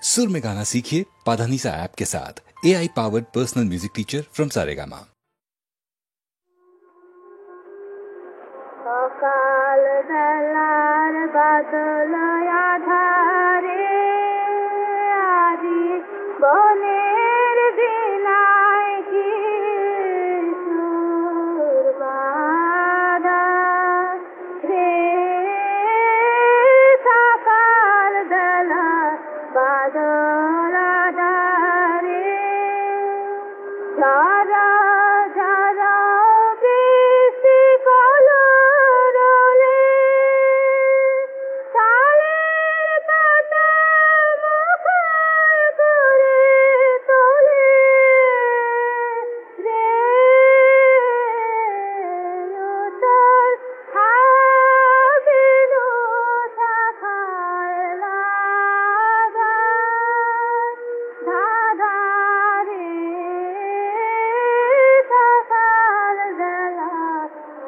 सुर में गाना सीखिए पाधानीसा ऐप के साथ। AI powered personal music teacher from Saregama. সকাল বেলার বাদল আধারে আজি বনের দিনায় কি সুর বাঁধা রে। সকাল বেলা বাদল আধারে যারা যারা বৃষ্টি কলরলে তালের পাতা মুখর করে তোলে রে। উতর হাবিলু শাখায় লাগা ধাঁধা রে। সকাল বেলা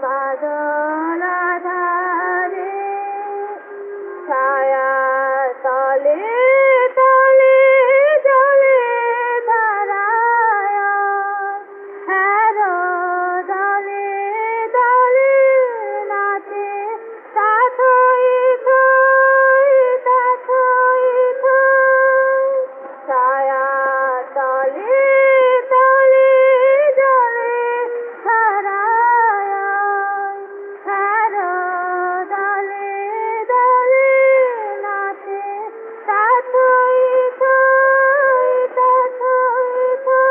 বাদল আধারে ছায়া তলে তলে জলে ধারায় হ্যারো দলে দলে নাচে তাথই থই তাথই থই। ছায়া তলে তলে জলে ধারায় হ্যারো দলে দলে নাচে তাথই থই তাথই থই।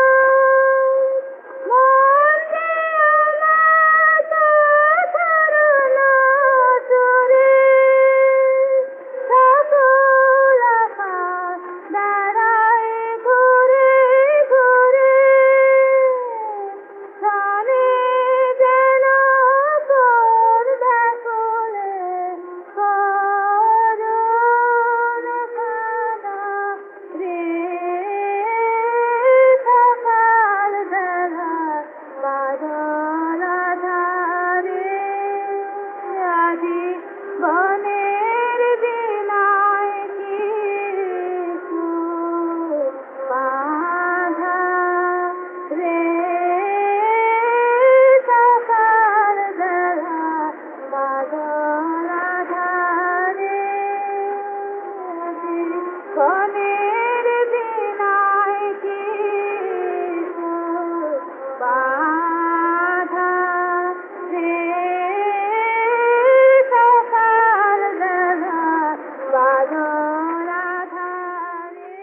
মন যে আমার করুণ সুরে সকল আকাশ দাঁড়ায় ঘুরে ঘুরে। প্রাণে যেন তোর ব্যাকুলে করুণ কাঁদা রে। সকাল বেলা বাদল আধারে আজি বনের দিনায় কি সুর বাঁধা রে। সকাল বেলা বাদল আধারে আজি বনের দিনায় কি সুর বাঁধা রে। সকাল বেলা বাদল আধারে।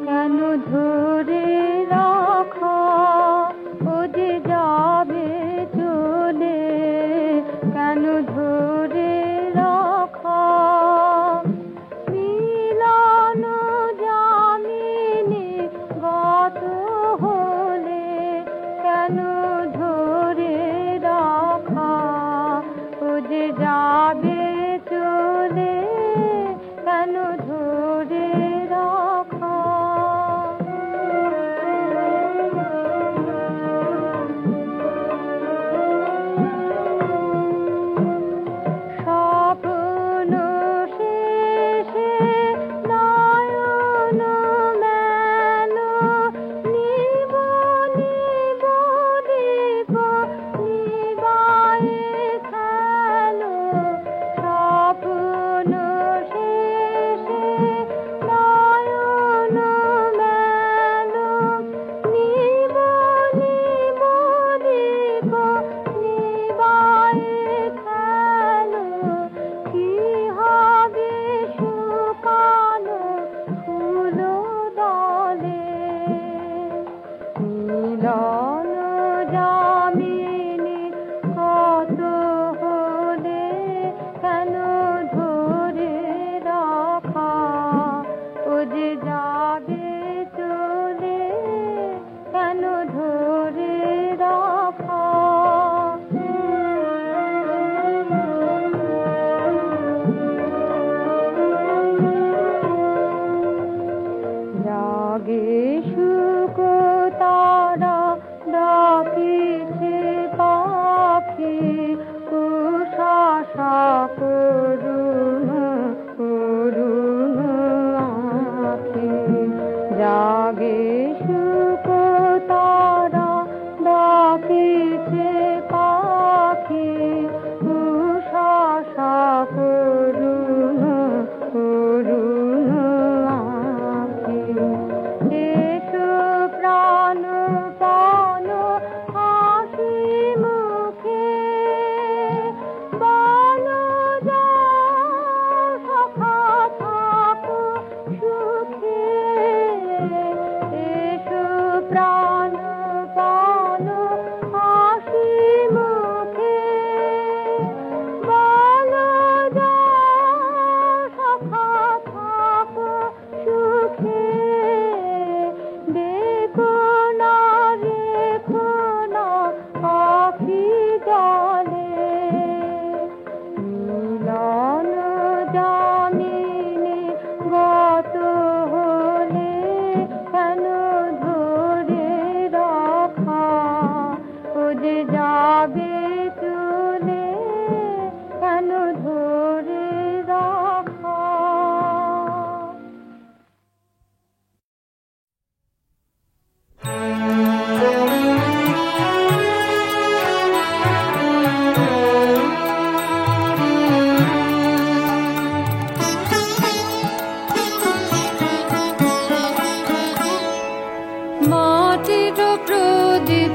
কেন ধরে রাখো ও যে যাবে চলে, কেন ধরে রাখো মিলন জামিনে গত হলে, কেন ধরে রাখো ও যে যাবে চলে, কেন ধরে রাখো। স্বপ্ন শেষে নয়ন মেল নিব নিব দীপ নিবায়ে খেলো। স্বপ্ন শেষে নয়ন মেল নিব নিব দীপ নিবায়ে খেলো। কি হবে শুকানো ফুল দলে, মিলন জামিনে কত হলে, কেন ধরে রাখা ও যে যাবে চলে, কেন ধরে রাখা। জাগে সুখ তারা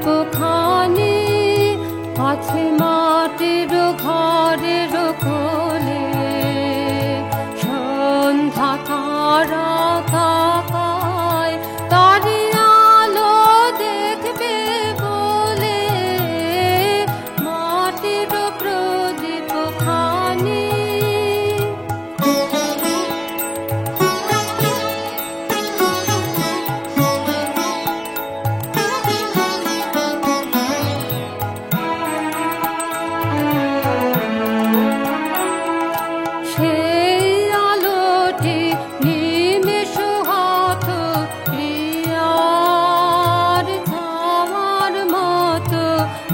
প্রদীপখানি আছে মাটির ঘরের কোলে। সন্ধ্যা তারা তাকায় তারি আলো দেখবে বলে, মাটির প্রদীপখানি। সেই আলোটি নিমেষ হাত প্রিয়ার ধামার মতো,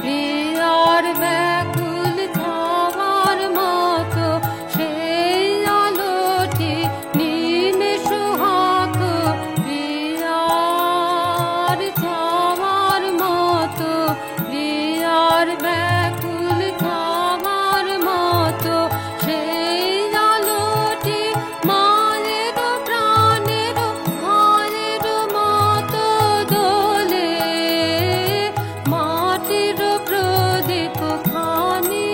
প্রিয়ার ব্যাকুল ধামার মতো। সেই আলোটি নিমেষ হাত প্রিয়ার ধামার মতো, প্রিয়ার ব্যাকুল ধামার মতো। সেই আলোটি মায়ের প্রাণের ঘরের মতো দোলে, মাটির প্রদীপখানি।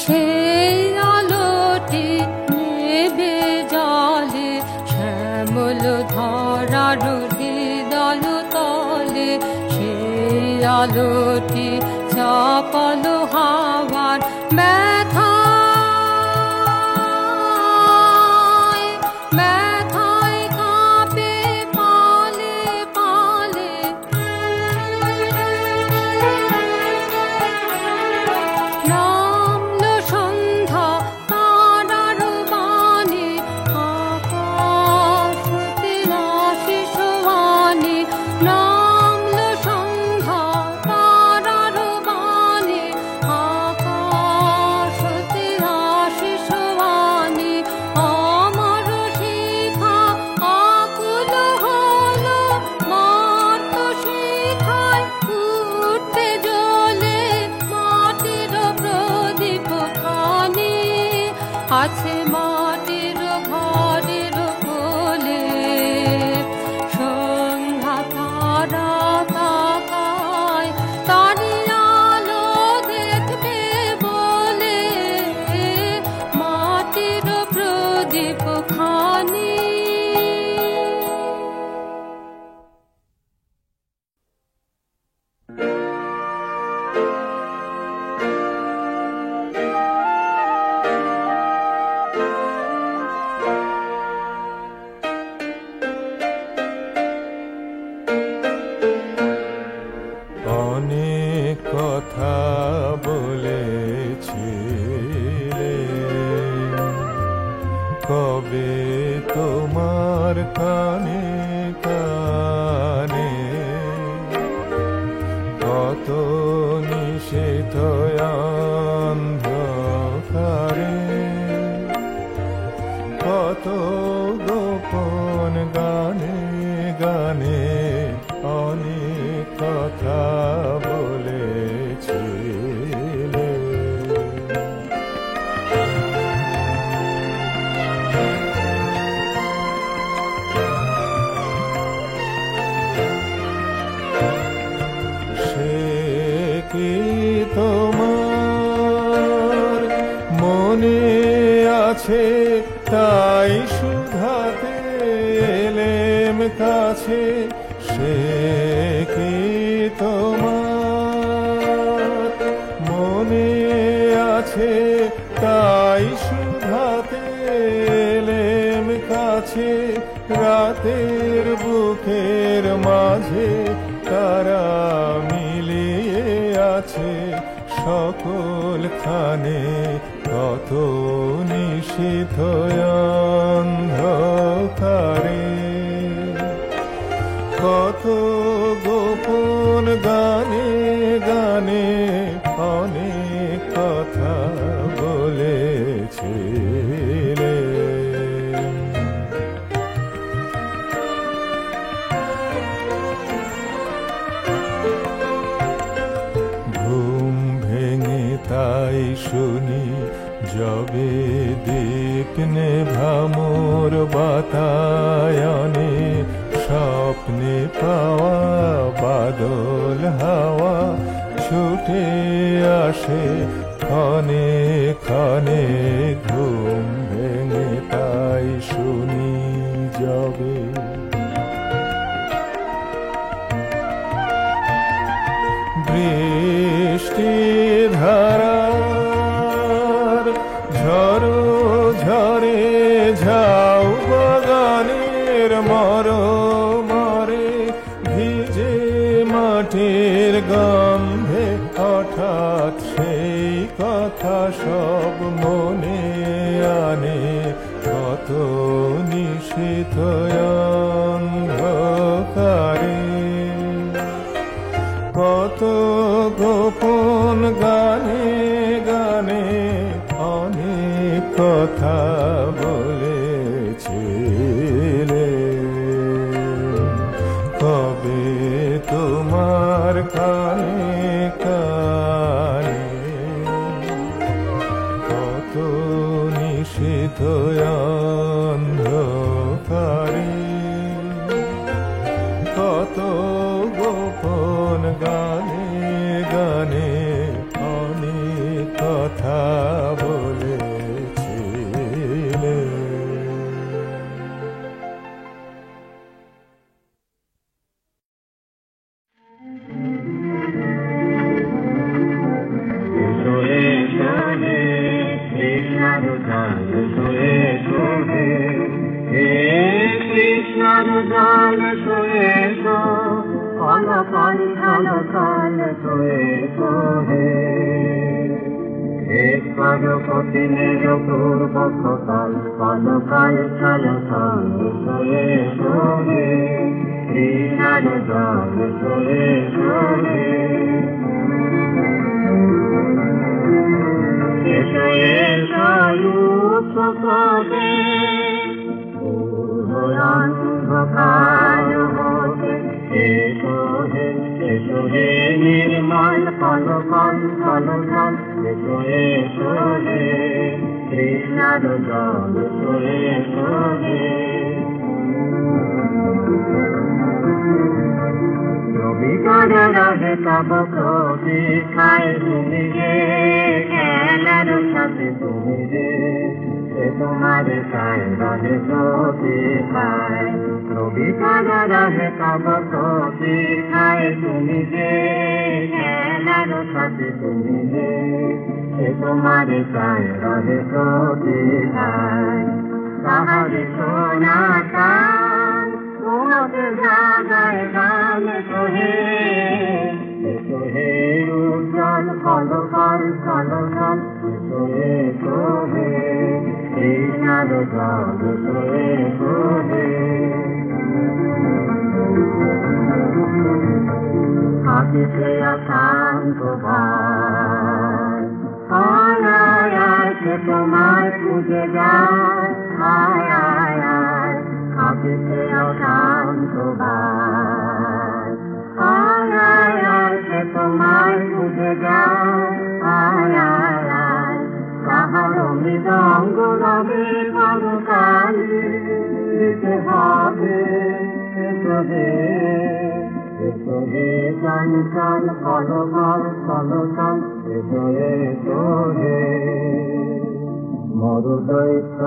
সেই আলোটি নেবে জলে শ্যামল ধরার হৃদয় তলে। সেই আলোটি চাপল হাওয়ার ব্যথায়, ব্যথায় কাঁপে পালে পালে। নামল সন্ধ্যা তারার বাণী, আকাশ হতে আশিস বাণী। নামল সন্ধ্যা তারার বাণী, আকাশ হতে আশিস বাণী। আমার শিখা আকুল হলো, মার্ত শিখায় উঠতে জ্বলে, মাটির প্রদীপখানি আছে মাটির ঘরের কোলে। সন্ধ্যা তারা তাকায় তারি আলো দেখবে বলে, মাটির প্রদীপখানি। অনেক কথা বলেছিলে, কবে তোমার কানে কানে। কত নিষেধ অন্ধকারে, কত গোপন গানে গানে অনেক কথা বলেছিলে। সে কি তোমার মনে আছে? তাই শুধাতে এলেম কাছে। সে কি তোমার মনে আছে? তাই শুধাতে এলেম কাছে। রাতের বুকের মাঝে তারা মিলিয়ে আছে সকল খানে। কত নিশীথ অন্ধকারে, কত গোপন গানে গানে অনেক কথা বলেছিলে। ঘুম ভেঙে তাই শুনি যবে দীপনে ভ্রমর বাতায়নে স্বপ্নে পাওয়া বাদল হাওয়া ছুটে আসে ক্ষণে ক্ষণে ঘুম ভেঙে তাই শুনি যবে বৃষ্টি ধারার ঝড়ো ঝরে ঝাউ বাগানের মরে ভিজে মাটির গন্ধে হঠাৎ সেই কথা সব মনে আনে কত নিশীথ অন্ধকারে কত গোপন গানে গানে অনেক কথা বলেছিলে কবে তোমার কানে কানে কত নিষিদ্ধ অন্ধকারে কত গোপন গানে গানে অনেক কথা বলেছিলে কঠিনের পূর্বকাল কালকাল কালকাল সোয়ে সোহে কৃষ্ণার জল সোয়ে সোহে সোয়ে সায়ুত কবে অন্ধকার হতে সোহে সোহে নির্মল কলকল কলকল সোয়ে সোহে কৃষ্ণার জল সোয়ে সোহে রবিকার রাহে তব প্রতি খায় তুমি রে খেলার সাথে তুমি রে তোমার চায় রাহে প্রতি খায় রবিকার রাহে তব প্রতি খায় তুমি রে খেলার সাথে তুমি রে তোমার চায় রাহে প্রতি খায় তাহারে সোনা কান তোমাকে জাগায় গান সোহে সোহে উজ্জ্বল কলকল কলকল সোহে সোহে কৃষ্ণার জল সোহে সোহে হাতিতে অশান্ত ভাই আয় আয় আয় সে তোমায় খুঁজে যায় আয় আয় আয় হাতিতে অশান্ত ভাই আয় আয় আয় সে তোমায় খুঁজে যায় আয় আয় আয় কাহার মৃদঙ্গ রবে কলকালি দিতে হবে সোহে সোহে চঞ্চল কলকল কলকল সোহে সোহে মরুদৈত্য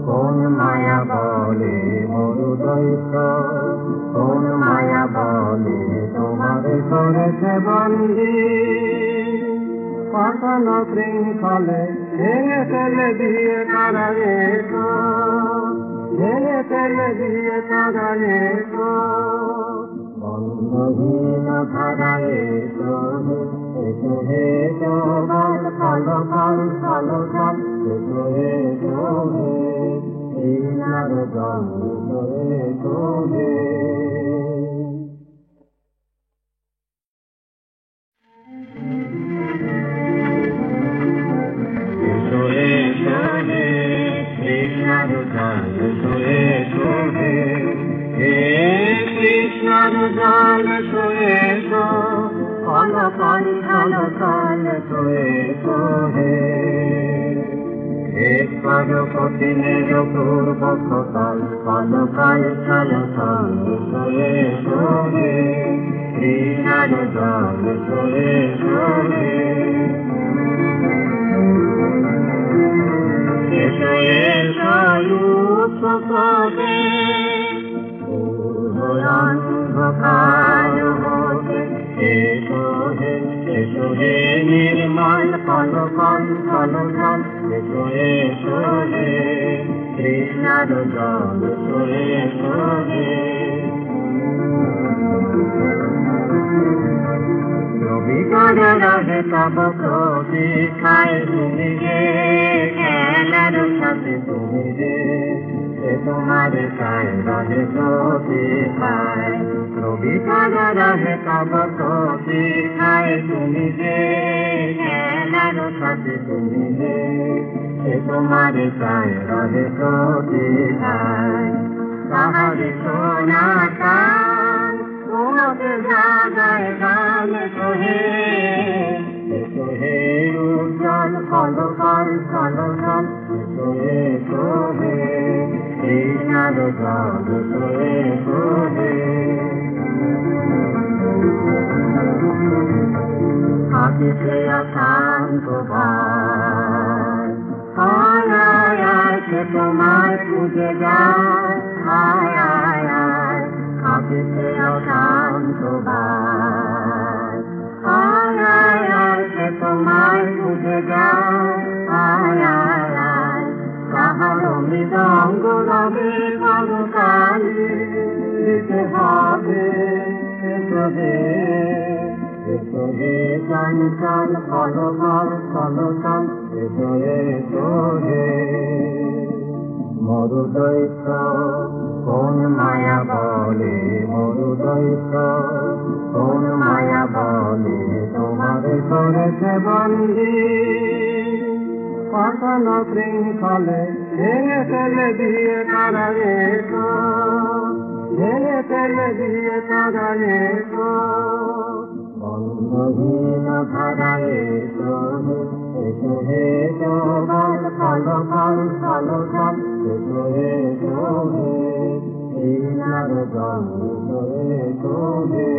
কোন মায়া বলে মরুদৈত্য কোন মায়া বলে তোমারে করেছে বন্দী পাতাল শৃঙ্খলে ভেঙে ফেলে দিয়ে তারা এসো ভেঙে ফেলে দিয়ে তারা এসো বন্ধহীন ধারা এসো এসো হে তোমার কলকল কলকল এসো এসো হে কৃষ্ণার জল এসো হে কৃষ্ণার জল সোয়ে সোহে হে কৃষ্ণার জল সোয়ে সো কলকল কলকল সোয়ে সোহে এবার কঠিনের পূর্ব কাল কালকাল কালকাল সয়ে সরে তৃষ্ণার জল সয়ে সরে এসো এসো লুৎফে অন্ধকার হতে এসো হে নির্মল কলকল কলকল এসো এসো হে তৃষ্ণার জল এসো এসো হে রবিকারে রহে তব প্রতীক্ষায় তুমি যে খেলার সাথে তুমি যে তোমার চায় রহে প্রতীক্ষায় রবিকারে রহে তব প্রতীক্ষায় তুমি যে খেলার সাথে তুমি যে তোমার চায় রহে প্রতীক্ষায় তাহারে সোনা কান তোমাকে জাগায় গান সোহে সোহে উজ্জ্বল কলকল কলকল সোহে সোহে তৃষ্ণার জল সোহে সোহে হাসিতে অশান্ত ভাই আয় আয় আয় সে তোমায় খুঁজে যায় আয় আয় আয় হাসিতে অশান্ত ভাই আয় আয় আয় সে তোমায় খুঁজে যায় আয় আয় আয় কাহার মৃদঙ্গ রবে কালকালি দিতে হবে এসো হে চঞ্চল কলকল কলকল এসো এসো হে মরুদৈত্য কোন মায়া বলে মরুদৈত্য কোন মায়া বলে তোমারে করেছে বন্দী পাতল শৃঙ্খলে ভেঙে ফেলে দিয়ে তারা এসো ভেঙে ফেলে দিয়ে তারা এসো বন্ধহীন ধারা এসো এসো হে তোমার কলকল কলকল এসো এসো হে তৃষ্ণার জল এসো হে